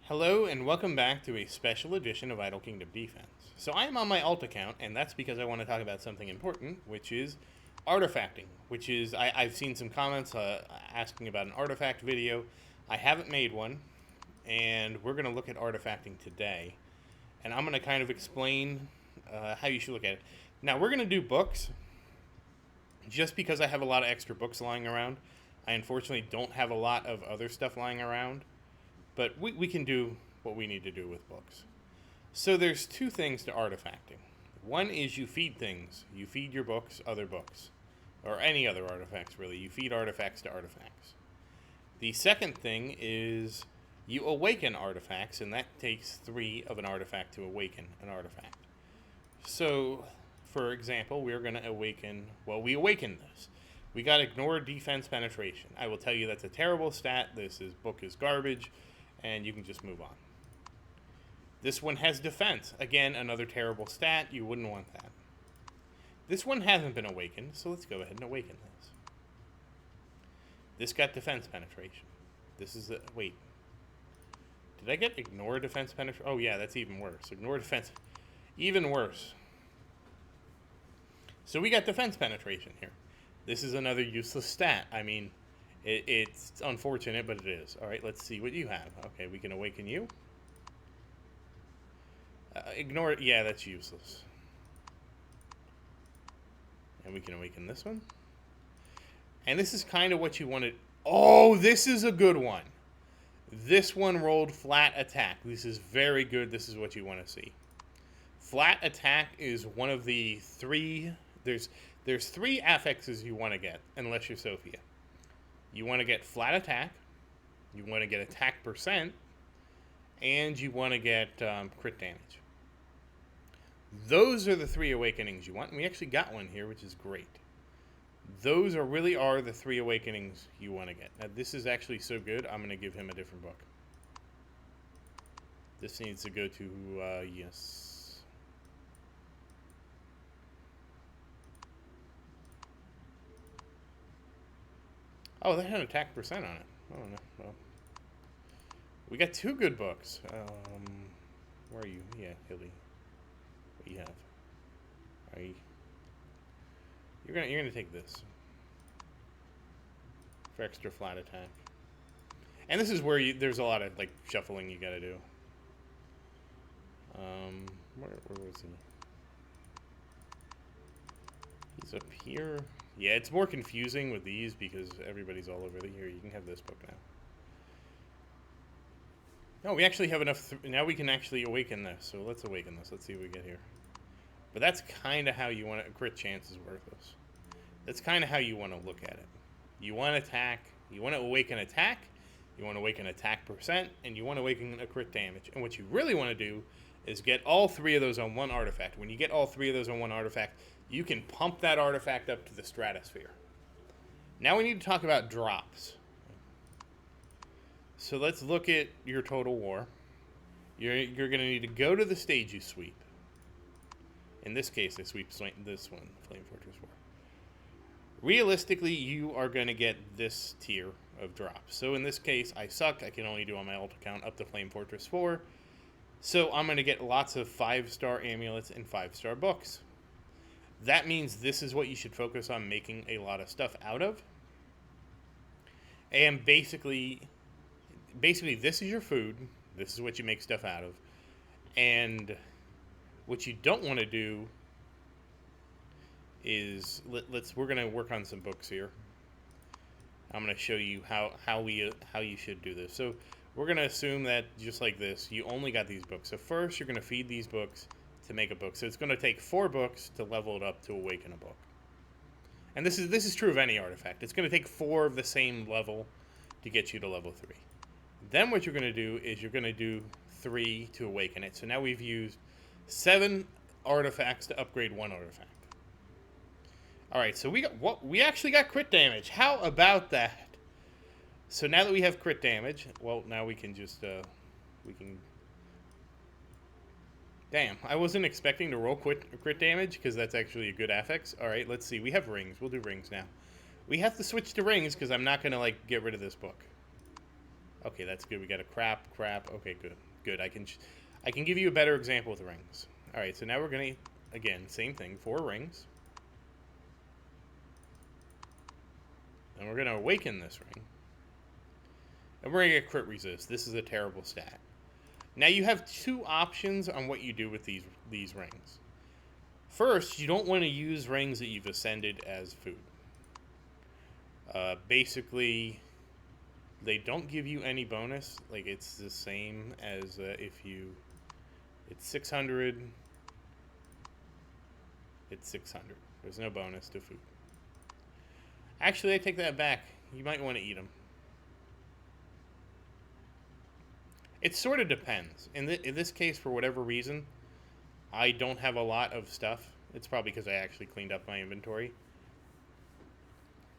Hello and welcome back to a special edition of Idle Kingdom Defense. So I am on my alt account, and that's because I want to talk about something important, which is artifacting. Which is I've seen some comments asking about an artifact video. I haven't made one, and we're going to look at artifacting today. And I'm going to kind of explain how you should look at it. Now we're going to do books, just because I have a lot of extra books lying around. I unfortunately don't have a lot of other stuff lying around. But we can do what we need to do with books. So there's two things to artifacting. One is you feed things. You feed your books other books. Or any other artifacts, really. You feed artifacts to artifacts. The second thing is you awaken artifacts, and that takes 3 of an artifact to awaken an artifact. So, for example, we're going to awaken... Well, we awaken this. We got ignore defense penetration. I will tell you that's a terrible stat. Book is garbage. And you can just move on. This one has defense. Again, another terrible stat. You wouldn't want that. This one hasn't been awakened, so let's go ahead and awaken this. This got defense penetration. This is a... Wait. Did I get ignore defense penetration? Oh, yeah, that's even worse. Ignore defense. Even worse. So we got defense penetration here. This is another useless stat. I mean... It's unfortunate, but it is. All right, let's see what you have. Okay, we can awaken you. Ignore it. Yeah, that's useless. And we can awaken this one. And this is kind of what you wanted. Oh, this is a good one. This one rolled flat attack. This is very good. This is what you want to see. Flat attack is one of the 3. There's 3 affixes you want to get, unless you're Sophia. You want to get flat attack, you want to get attack percent, and you want to get crit damage. Those are the 3 awakenings you want, and we actually got one here, which is great. Those really are the 3 awakenings you want to get. Now, this is actually so good, I'm going to give him a different book. This needs to go to, yes... Oh, that had attack percent on it. Oh, no. Well, we got 2 good books. Where are you? Yeah, Hilly. What do you have? Are you... You're gonna take this for extra flat attack. And this is where there's a lot of like shuffling you gotta do. Where was he? He's up here. Yeah, it's more confusing with these because everybody's all over here. You can have this book now. Oh, we actually have enough. Now we can actually awaken this. So let's awaken this. Let's see what we get here. But that's kind of how you want to... Crit chance is worthless. That's kind of how you want to look at it. You want to attack. You want to awaken attack. You want to awaken attack percent. And you want to awaken a crit damage. And what you really want to do is get all 3 of those on one artifact. When you get all 3 of those on one artifact, you can pump that artifact up to the stratosphere. Now we need to talk about drops. So let's look at your Total War. You're going to need to go to the stage you sweep. In this case, I sweep this one, Flame Fortress 4. Realistically, you are going to get this tier of drops. So in this case, I suck. I can only do on my alt account up to Flame Fortress 4. So I'm going to get lots of 5-star amulets and 5-star books. That means this is what you should focus on making a lot of stuff out of. And basically this is your food. This is what you make stuff out of. And what you don't want to do is we're going to work on some books here. I'm going to show you how you should do this. So we're going to assume that just like this, you only got these books. So first you're going to feed these books to make a book. So it's going to take 4 books to level it up to awaken a book. And this is true of any artifact. It's going to take 4 of the same level to get you to level 3. Then what you're going to do is you're going to do 3 to awaken it. So now we've used 7 artifacts to upgrade 1 artifact. All right, so we actually got crit damage. How about that? So now that we have crit damage, well, now we can just Damn, I wasn't expecting to roll crit damage, because that's actually a good affix. Alright, let's see. We have rings. We'll do rings now. We have to switch to rings, because I'm not going to, get rid of this book. Okay, that's good. We got a crap. Okay, good. Good. I can give you a better example with rings. All right, so now we're going to, again, same thing, 4 rings. And we're going to awaken this ring. And we're going to get crit resist. This is a terrible stat. Now you have 2 options on what you do with these rings. First, you don't want to use rings that you've ascended as food. Basically, they don't give you any bonus. Like, it's the same as if you... It's 600. It's 600. There's no bonus to food. Actually, I take that back. You might want to eat them. It sort of depends. In this case, for whatever reason, I don't have a lot of stuff. It's probably because I actually cleaned up my inventory.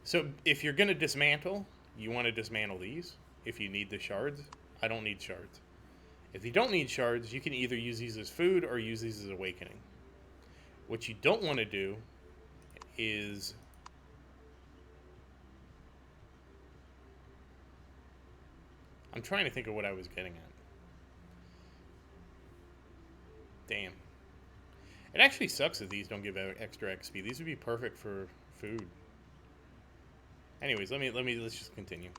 So if you're going to dismantle, you want to dismantle these. If you need the shards, I don't need shards. If you don't need shards, you can either use these as food or use these as awakening. What you don't want to do is... I'm trying to think of what I was getting at. Damn. It actually sucks that these don't give out extra XP. These would be perfect for food. Anyways, let's just continue.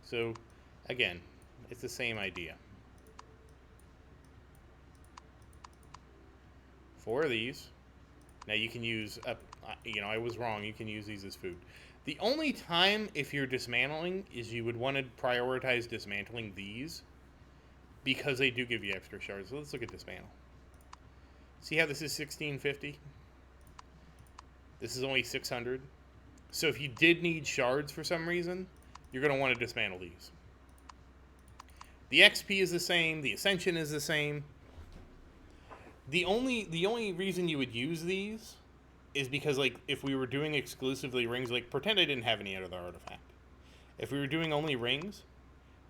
So, again, it's the same idea. 4 of these. Now you can use, I was wrong. You can use these as food. The only time, if you're dismantling, is you would want to prioritize dismantling these because they do give you extra shards. So let's look at dismantle. See how this is 1650? This is only 600. So if you did need shards for some reason, you're going to want to dismantle these. The XP is the same. The Ascension is the same. The only reason you would use these is because, like, if we were doing exclusively rings, like, pretend I didn't have any other artifact. If we were doing only rings,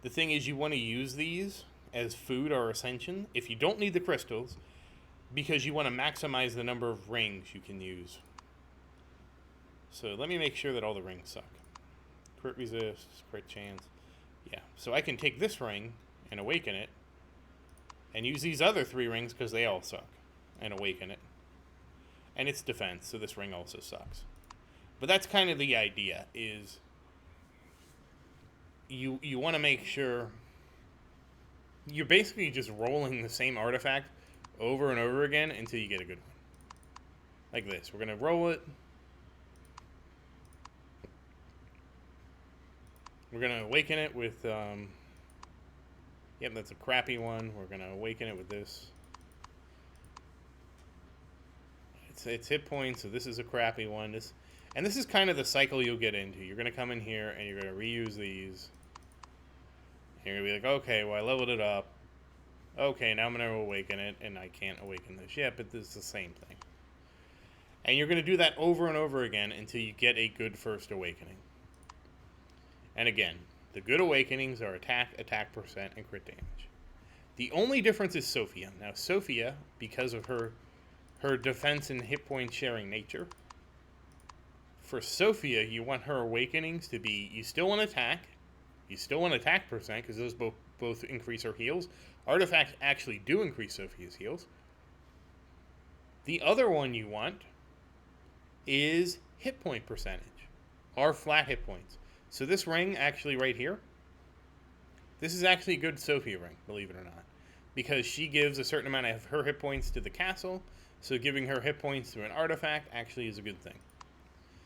the thing is you want to use these as food or Ascension if you don't need the crystals, because you want to maximize the number of rings you can use. So let me make sure that all the rings suck. Crit resist, crit chance. Yeah, so I can take this ring and awaken it, and use these other 3 rings because they all suck, and awaken it. And it's defense, so this ring also sucks. But that's kind of the idea, is you want to make sure you're basically just rolling the same artifact over and over again until you get a good one. Like this. We're going to roll it. We're going to awaken it with... Yep, that's a crappy one. We're going to awaken it with this. It's hit points, so this is a crappy one. This is kind of the cycle you'll get into. You're going to come in here, and you're going to reuse these. And you're going to be like, okay, well, I leveled it up. Okay, now I'm going to awaken it, and I can't awaken this yet, but this is the same thing. And you're going to do that over and over again until you get a good first awakening. And again, the good awakenings are attack percent, and crit damage. The only difference is Sophia. Now, Sophia, because of her defense and hit point sharing nature, for Sophia, you want her awakenings to be, you still want attack percent, because those both increase her heals. Artifacts actually do increase Sophia's heals. The other one you want is hit point percentage, or flat hit points. So this ring, actually right here, this is actually a good Sophia ring, believe it or not, because she gives a certain amount of her hit points to the castle, so giving her hit points to an artifact actually is a good thing.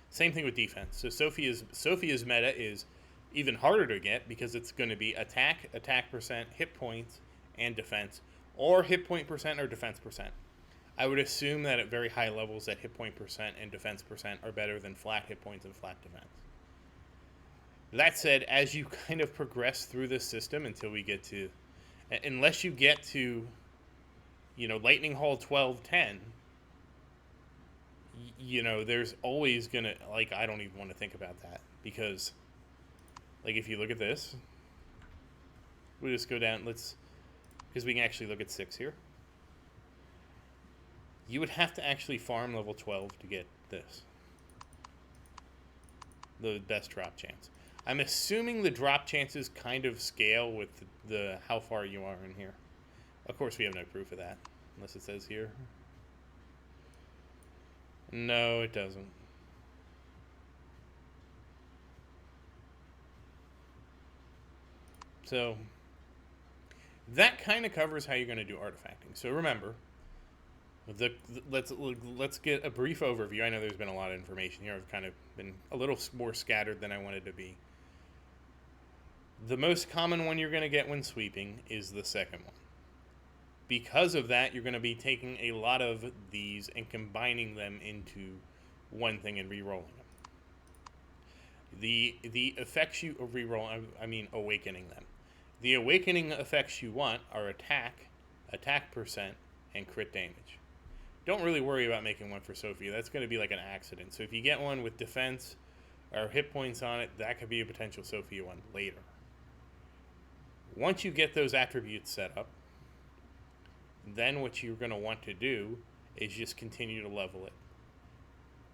Same thing with defense. So Sophia's meta is even harder to get because it's going to be attack percent, hit points, and defense, or hit point percent or defense percent. I would assume that at very high levels that hit point percent and defense percent are better than flat hit points and flat defense. That said, as you kind of progress through this system until we get to, unless you get to, Lightning Hall 1210, there's always going to, I don't even want to think about that, because, if you look at this, we'll just go down, because we can actually look at 6 here. You would have to actually farm level 12 to get this. The best drop chance. I'm assuming the drop chances kind of scale with the how far you are in here. Of course, we have no proof of that, unless it says here. No, it doesn't. So that kind of covers how you're going to do artifacting. So remember, let's get a brief overview. I know there's been a lot of information here. I've kind of been a little more scattered than I wanted to be. The most common one you're going to get when sweeping is the second one. Because of that, you're going to be taking a lot of these and combining them into one thing and re-rolling them. The effects you re-roll, I mean awakening them. The awakening effects you want are attack percent, and crit damage. Don't really worry about making one for Sophia. That's going to be like an accident. So if you get one with defense or hit points on it, that could be a potential Sophia one later. Once you get those attributes set up, then what you're going to want to do is just continue to level it.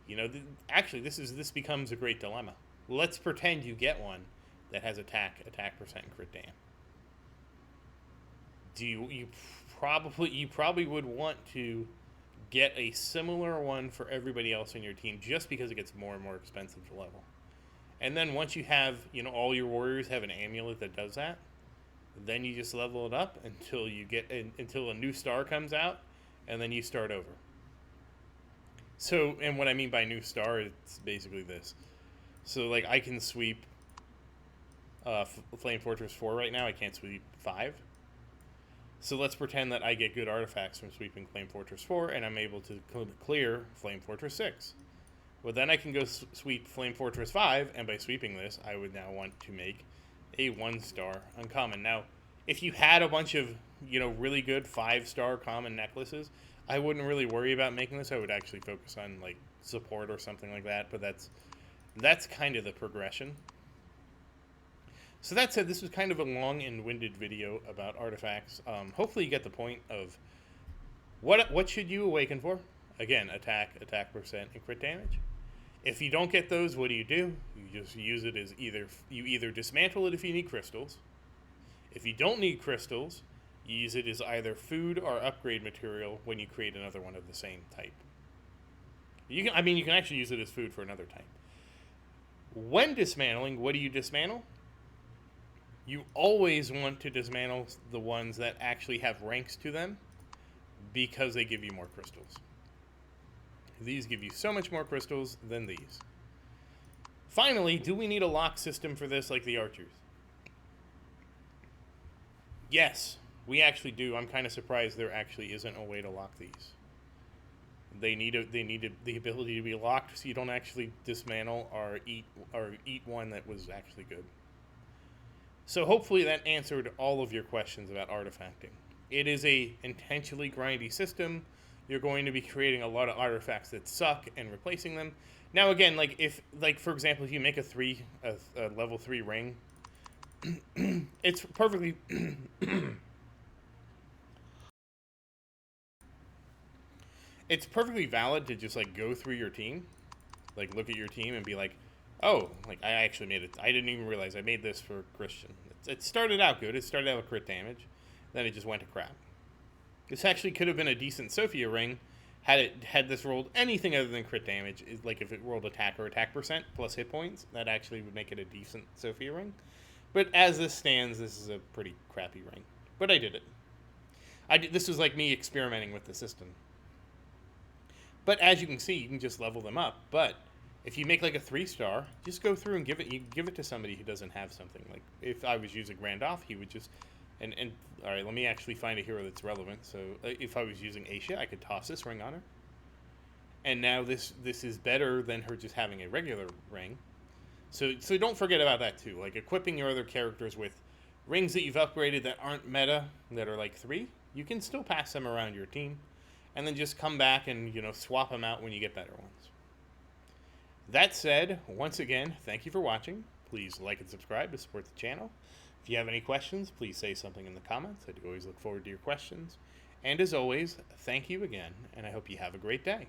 You know, actually, this becomes a great dilemma. Let's pretend you get one that has attack percent, and crit damage. You probably would want to get a similar one for everybody else in your team, just because it gets more and more expensive to level. And then once you have, you know, all your warriors have an amulet that does that, then you just level it up until until a new star comes out, and then you start over. So, and what I mean by new star, it's basically this. So, like, I can sweep Flame Fortress 4 right now. I can't sweep 5. So let's pretend that I get good artifacts from sweeping Flame Fortress 4, and I'm able to clear Flame Fortress 6. Well, then I can go sweep Flame Fortress 5, and by sweeping this, I would now want to make a 1-star uncommon. Now, if you had a bunch of, you know, really good 5-star common necklaces, I wouldn't really worry about making this. I would actually focus on, like, support or something like that, but that's kind of the progression. So that said, this was kind of a long and winded video about artifacts. Hopefully you get the point of what should you awaken for? Again, attack percent, and crit damage. If you don't get those, what do? You just use it as either dismantle it if you need crystals. If you don't need crystals, you use it as either food or upgrade material when you create another one of the same type. You can actually use it as food for another type. When dismantling, what do you dismantle? You always want to dismantle the ones that actually have ranks to them, because they give you more crystals. These give you so much more crystals than these. Finally, do we need a lock system for this like the archers? Yes, we actually do. I'm kind of surprised there actually isn't a way to lock these. They need the ability to be locked so you don't actually dismantle or eat one that was actually good. So hopefully that answered all of your questions about artifacting. It is a intentionally grindy system. You're going to be creating a lot of artifacts that suck and replacing them. Now again, for example, if you make a level 3 ring, it's perfectly it's perfectly valid to just like go through your team, like look at your team and be like, oh, like I actually made it. I didn't even realize I made this for Christian. It started out good. It started out with crit damage. Then it just went to crap. This actually could have been a decent Sophia ring had this rolled anything other than crit damage. Like if it rolled attack or attack percent plus hit points, that actually would make it a decent Sophia ring. But as this stands, this is a pretty crappy ring. But I did it. This was like me experimenting with the system. But as you can see, you can just level them up. But if you make like a 3-star, just go through and give it to somebody who doesn't have something. Like if I was using Randolph, he would just and all right, let me actually find a hero that's relevant. So if I was using Aisha, I could toss this ring on her. And now this is better than her just having a regular ring. So don't forget about that too. Like equipping your other characters with rings that you've upgraded that aren't meta, that are like 3, you can still pass them around your team, and then just come back and swap them out when you get better ones. That said, once again, thank you for watching. Please like and subscribe to support the channel. If you have any questions, please say something in the comments. I do always look forward to your questions. And as always, thank you again, and I hope you have a great day.